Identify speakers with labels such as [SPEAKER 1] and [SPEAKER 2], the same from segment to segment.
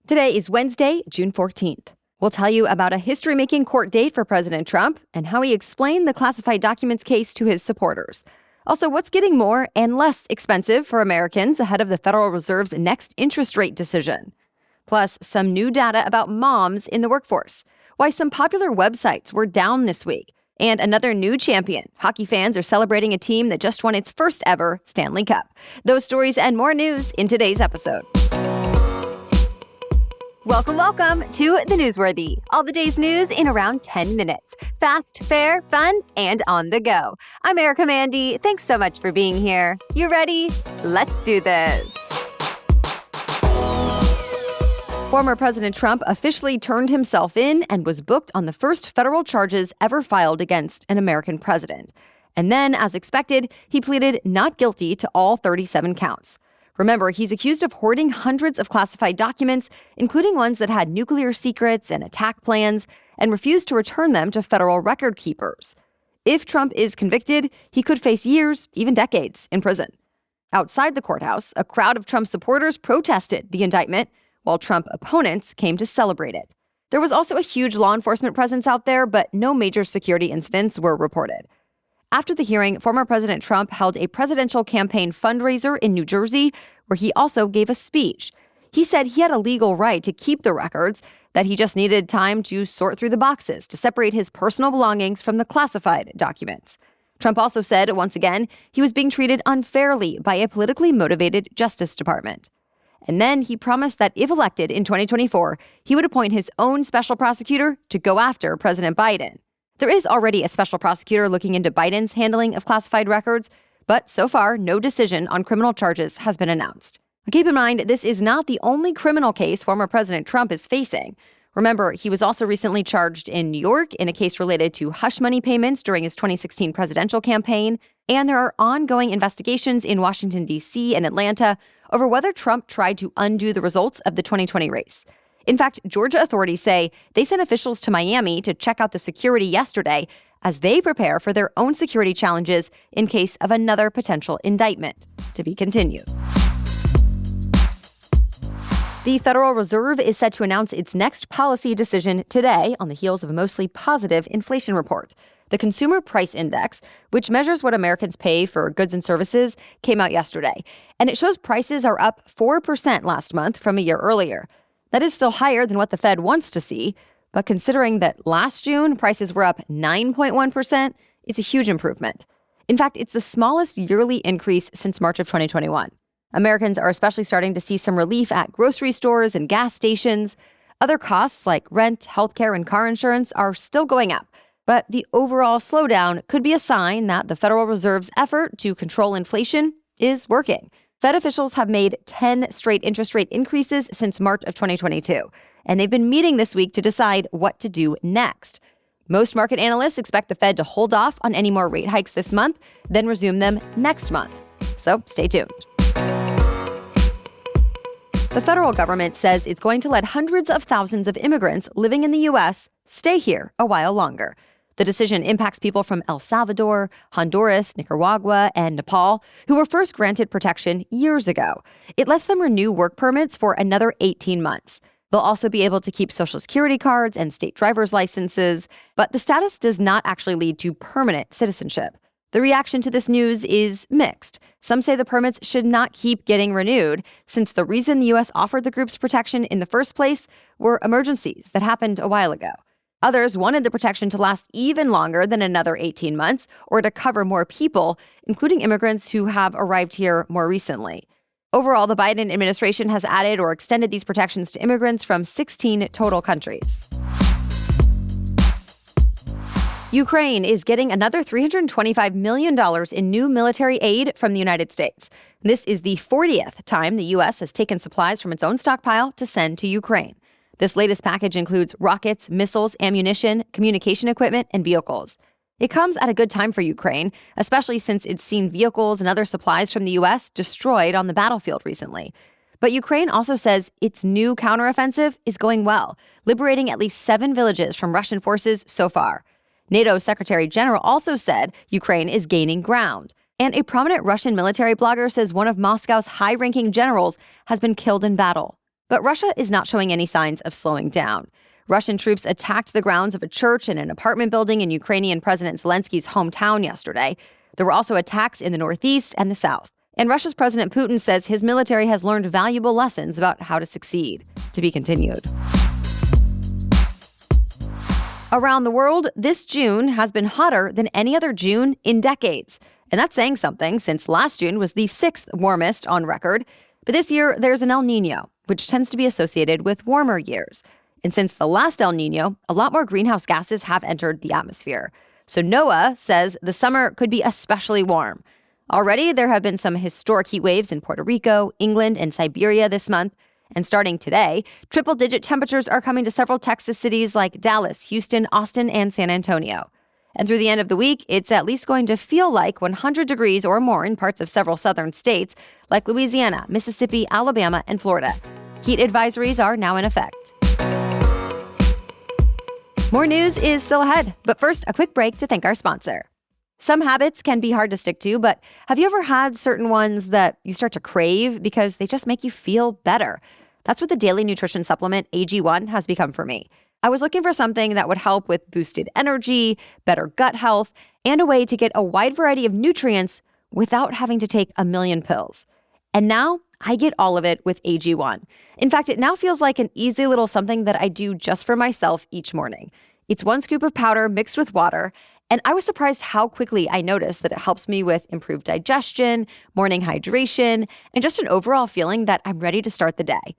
[SPEAKER 1] Today is Wednesday, June 14th. We'll tell you about a history-making court date for President Trump and how he explained the classified documents case to his supporters. Also, what's getting more and less expensive for Americans ahead of the Federal Reserve's next interest rate decision. Plus, some new data about moms in the workforce, why some popular websites were down this week, and another new champion. Hockey fans are celebrating a team that just won its first ever Stanley Cup. Those stories and more news in today's episode. Welcome to The Newsworthy. All the day's news in around 10 minutes. Fast, fair, fun, and on the go. I'm Erica Mandy. Thanks so much for being here. You ready? Let's do this. Former President Trump officially turned himself in and was booked on the first federal charges ever filed against an American president. And then, as expected, he pleaded not guilty to all 37 counts. Remember, he's accused of hoarding hundreds of classified documents, including ones that had nuclear secrets and attack plans, and refused to return them to federal record keepers. If Trump is convicted, he could face years, even decades, in prison. Outside the courthouse, a crowd of Trump supporters protested the indictment, while Trump opponents came to celebrate it. There was also a huge law enforcement presence out there, but no major security incidents were reported. After the hearing, former President Trump held a presidential campaign fundraiser in New Jersey, where he also gave a speech. He said he had a legal right to keep the records, that he just needed time to sort through the boxes to separate his personal belongings from the classified documents. Trump also said, once again, he was being treated unfairly by a politically motivated Justice Department. And then he promised that if elected in 2024, he would appoint his own special prosecutor to go after President Biden. There is already a special prosecutor looking into Biden's handling of classified records, but so far, no decision on criminal charges has been announced. Keep in mind, this is not the only criminal case former President Trump is facing. Remember, he was also recently charged in New York in a case related to hush money payments during his 2016 presidential campaign, and there are ongoing investigations in Washington, D.C. and Atlanta over whether Trump tried to undo the results of the 2020 race. In fact, Georgia authorities say they sent officials to Miami to check out the security yesterday as they prepare for their own security challenges in case of another potential indictment. To be continued. The Federal Reserve is set to announce its next policy decision today on the heels of a mostly positive inflation report. The Consumer Price Index, which measures what Americans pay for goods and services, came out yesterday, and it shows prices are up 4% last month from a year earlier. That is still higher than what the Fed wants to see, but considering that last June prices were up 9.1%, it's a huge improvement. In fact, it's the smallest yearly increase since March of 2021. Americans are especially starting to see some relief at grocery stores and gas stations. Other costs like rent, healthcare, and car insurance are still going up, but the overall slowdown could be a sign that the Federal Reserve's effort to control inflation is working. Fed officials have made 10 straight interest rate increases since March of 2022, and they've been meeting this week to decide what to do next. Most market analysts expect the Fed to hold off on any more rate hikes this month, then resume them next month. So stay tuned. The federal government says it's going to let hundreds of thousands of immigrants living in the U.S. stay here a while longer. The decision impacts people from El Salvador, Honduras, Nicaragua, and Nepal, who were first granted protection years ago. It lets them renew work permits for another 18 months. They'll also be able to keep Social Security cards and state driver's licenses, but the status does not actually lead to permanent citizenship. The reaction to this news is mixed. Some say the permits should not keep getting renewed, since the reason the U.S. offered the groups protection in the first place were emergencies that happened a while ago. Others wanted the protection to last even longer than another 18 months or to cover more people, including immigrants who have arrived here more recently. Overall, the Biden administration has added or extended these protections to immigrants from 16 total countries. Ukraine is getting another $325 million in new military aid from the United States. This is the 40th time the U.S. has taken supplies from its own stockpile to send to Ukraine. This latest package includes rockets, missiles, ammunition, communication equipment, and vehicles. It comes at a good time for Ukraine, especially since it's seen vehicles and other supplies from the U.S. destroyed on the battlefield recently. But Ukraine also says its new counteroffensive is going well, liberating at least 7 villages from Russian forces so far. NATO Secretary General also said Ukraine is gaining ground. And a prominent Russian military blogger says one of Moscow's high-ranking generals has been killed in battle. But Russia is not showing any signs of slowing down. Russian troops attacked the grounds of a church and an apartment building in Ukrainian President Zelensky's hometown yesterday. There were also attacks in the northeast and the south. And Russia's President Putin says his military has learned valuable lessons about how to succeed. To be continued. Around the world, this June has been hotter than any other June in decades. And that's saying something, since last June was the 6th warmest on record. But this year, there's an El Nino, which tends to be associated with warmer years. And since the last El Nino, a lot more greenhouse gases have entered the atmosphere. So NOAA says the summer could be especially warm. Already, there have been some historic heat waves in Puerto Rico, England, and Siberia this month. And starting today, triple-digit temperatures are coming to several Texas cities like Dallas, Houston, Austin, and San Antonio. And through the end of the week, it's at least going to feel like 100 degrees or more in parts of several southern states like Louisiana, Mississippi, Alabama, and Florida. Heat advisories are now in effect. More news is still ahead, but first, a quick break to thank our sponsor. Some habits can be hard to stick to, but have you ever had certain ones that you start to crave because they just make you feel better? That's what the daily nutrition supplement AG1 has become for me. I was looking for something that would help with boosted energy, better gut health, and a way to get a wide variety of nutrients without having to take a million pills. And now I get all of it with AG1. In fact, it now feels like an easy little something that I do just for myself each morning. It's 1 scoop of powder mixed with water, and I was surprised how quickly I noticed that it helps me with improved digestion, morning hydration, and just an overall feeling that I'm ready to start the day.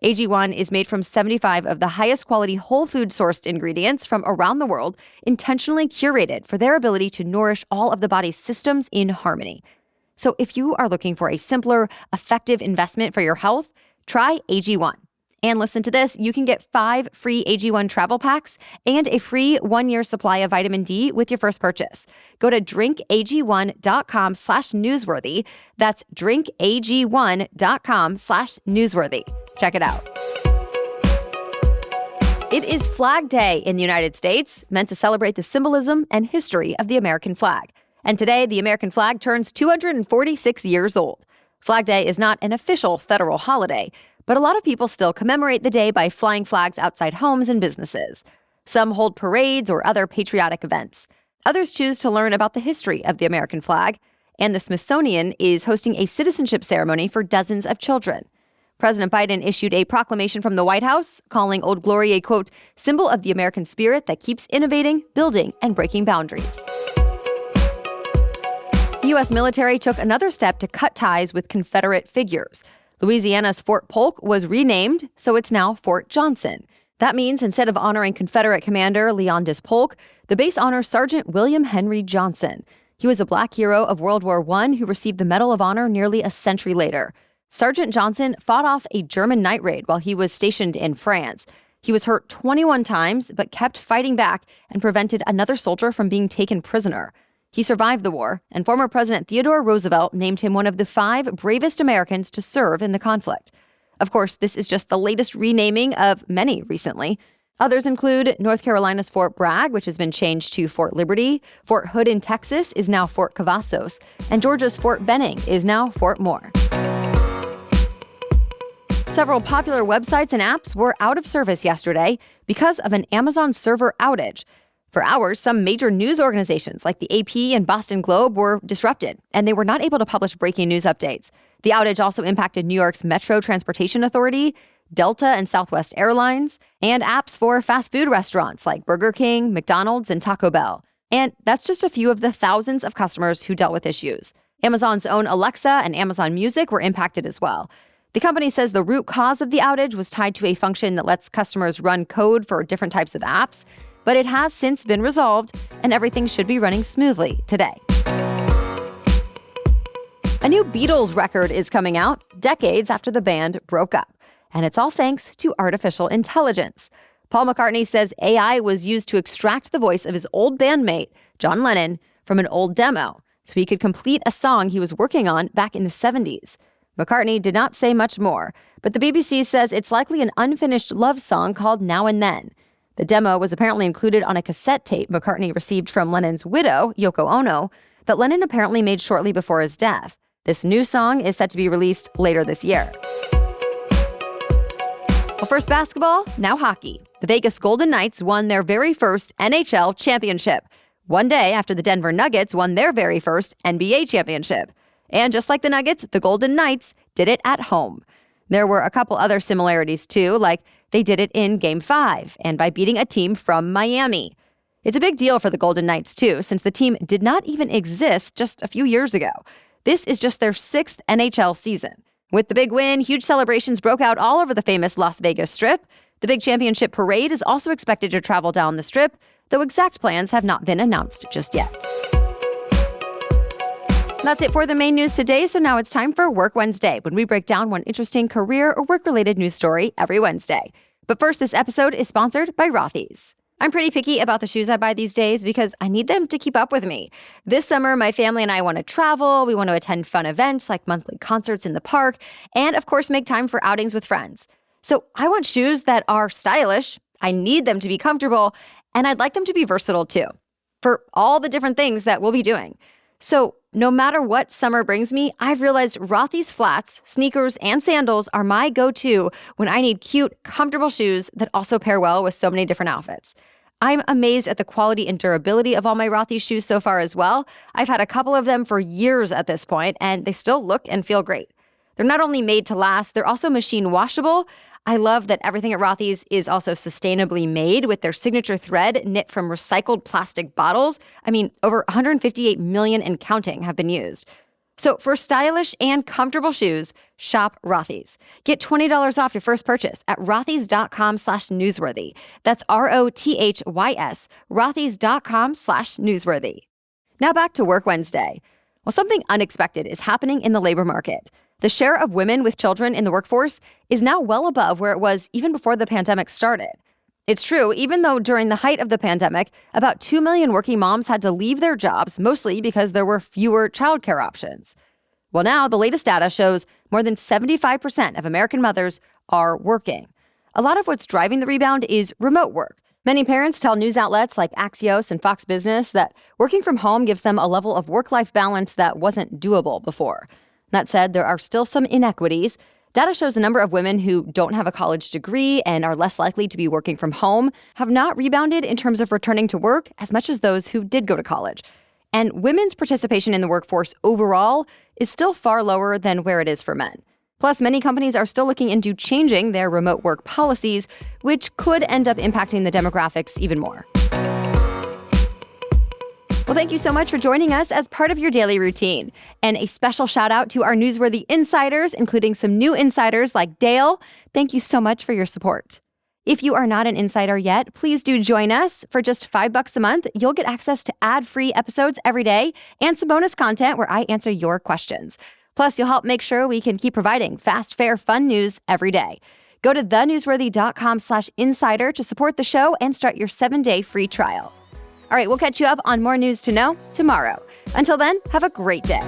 [SPEAKER 1] AG1 is made from 75 of the highest quality whole food sourced ingredients from around the world, intentionally curated for their ability to nourish all of the body's systems in harmony. So if you are looking for a simpler, effective investment for your health, try AG1. And listen to this, you can get 5 free AG1 travel packs and a free 1-year supply of vitamin D with your first purchase. Go to drinkag1.com/newsworthy. That's drinkag1.com/newsworthy. Check it out. It is Flag Day in the United States, meant to celebrate the symbolism and history of the American flag. And today, the American flag turns 246 years old. Flag Day is not an official federal holiday, but a lot of people still commemorate the day by flying flags outside homes and businesses. Some hold parades or other patriotic events. Others choose to learn about the history of the American flag. And the Smithsonian is hosting a citizenship ceremony for dozens of children. President Biden issued a proclamation from the White House calling Old Glory a, quote, symbol of the American spirit that keeps innovating, building, and breaking boundaries. The U.S. military took another step to cut ties with Confederate figures. Louisiana's Fort Polk was renamed, so it's now Fort Johnson. That means instead of honoring Confederate commander Leonidas Polk, the base honors Sergeant William Henry Johnson. He was a black hero of World War I who received the Medal of Honor nearly a century later. Sergeant Johnson fought off a German night raid while he was stationed in France. He was hurt 21 times, but kept fighting back and prevented another soldier from being taken prisoner. He survived the war, and former President Theodore Roosevelt named him one of the 5 bravest Americans to serve in the conflict. Of course, this is just the latest renaming of many recently. Others include North Carolina's Fort Bragg, which has been changed to Fort Liberty. Fort Hood in Texas is now Fort Cavazos, and Georgia's Fort Benning is now Fort Moore. Several popular websites and apps were out of service yesterday because of an Amazon server outage. For hours, some major news organizations like the AP and Boston Globe were disrupted, and they were not able to publish breaking news updates. The outage also impacted New York's Metro Transportation Authority, Delta and Southwest Airlines, and apps for fast food restaurants like Burger King, McDonald's, and Taco Bell. And that's just a few of the thousands of customers who dealt with issues. Amazon's own Alexa and Amazon Music were impacted as well. The company says the root cause of the outage was tied to a function that lets customers run code for different types of apps, but it has since been resolved, and everything should be running smoothly today. A new Beatles record is coming out decades after the band broke up, and it's all thanks to artificial intelligence. Paul McCartney says AI was used to extract the voice of his old bandmate, John Lennon, from an old demo, so he could complete a song he was working on back in the 70s. McCartney did not say much more, but the BBC says it's likely an unfinished love song called Now and Then. The demo was apparently included on a cassette tape McCartney received from Lennon's widow, Yoko Ono, that Lennon apparently made shortly before his death. This new song is set to be released later this year. Well, first basketball, now hockey. The Vegas Golden Knights won their very first NHL championship, one day after the Denver Nuggets won their very first NBA championship. And just like the Nuggets, the Golden Knights did it at home. There were a couple other similarities too, like they did it in Game 5 and by beating a team from Miami. It's a big deal for the Golden Knights too, since the team did not even exist just a few years ago. This is just their 6th NHL season. With the big win, huge celebrations broke out all over the famous Las Vegas Strip. The big championship parade is also expected to travel down the Strip, though exact plans have not been announced just yet. That's it for the main news today, so now it's time for Work Wednesday, when we break down one interesting career or work-related news story every Wednesday. But first, this episode is sponsored by Rothy's. I'm pretty picky about the shoes I buy these days because I need them to keep up with me. This summer, my family and I want to travel, we want to attend fun events like monthly concerts in the park, and of course make time for outings with friends. So I want shoes that are stylish, I need them to be comfortable, and I'd like them to be versatile too, for all the different things that we'll be doing. So no matter what summer brings me, I've realized Rothy's flats, sneakers, and sandals are my go-to when I need cute, comfortable shoes that also pair well with so many different outfits. I'm amazed at the quality and durability of all my Rothy's shoes so far as well. I've had a couple of them for years at this point, and they still look and feel great. They're not only made to last, they're also machine washable. I love that everything at Rothy's is also sustainably made with their signature thread knit from recycled plastic bottles. I mean, over 158 million and counting have been used. So for stylish and comfortable shoes, shop Rothy's. Get $20 off your first purchase at rothys.com/newsworthy. That's ROTHYS, rothys.com/newsworthy. Now back to Work Wednesday. Well, something unexpected is happening in the labor market. The share of women with children in the workforce is now well above where it was even before the pandemic started. It's true, even though during the height of the pandemic, about 2 million working moms had to leave their jobs, mostly because there were fewer childcare options. Well, now the latest data shows more than 75% of American mothers are working. A lot of what's driving the rebound is remote work. Many parents tell news outlets like Axios and Fox Business that working from home gives them a level of work-life balance that wasn't doable before. That said, there are still some inequities. Data shows the number of women who don't have a college degree and are less likely to be working from home have not rebounded in terms of returning to work as much as those who did go to college. And women's participation in the workforce overall is still far lower than where it is for men. Plus, many companies are still looking into changing their remote work policies, which could end up impacting the demographics even more. Well, thank you so much for joining us as part of your daily routine. And a special shout out to our newsworthy insiders, including some new insiders like Dale. Thank you so much for your support. If you are not an insider yet, please do join us. For just $5 a month, you'll get access to ad-free episodes every day and some bonus content where I answer your questions. Plus, you'll help make sure we can keep providing fast, fair, fun news every day. Go to thenewsworthy.com/insider to support the show and start your 7-day free trial. All right, we'll catch you up on more news to know tomorrow. Until then, have a great day.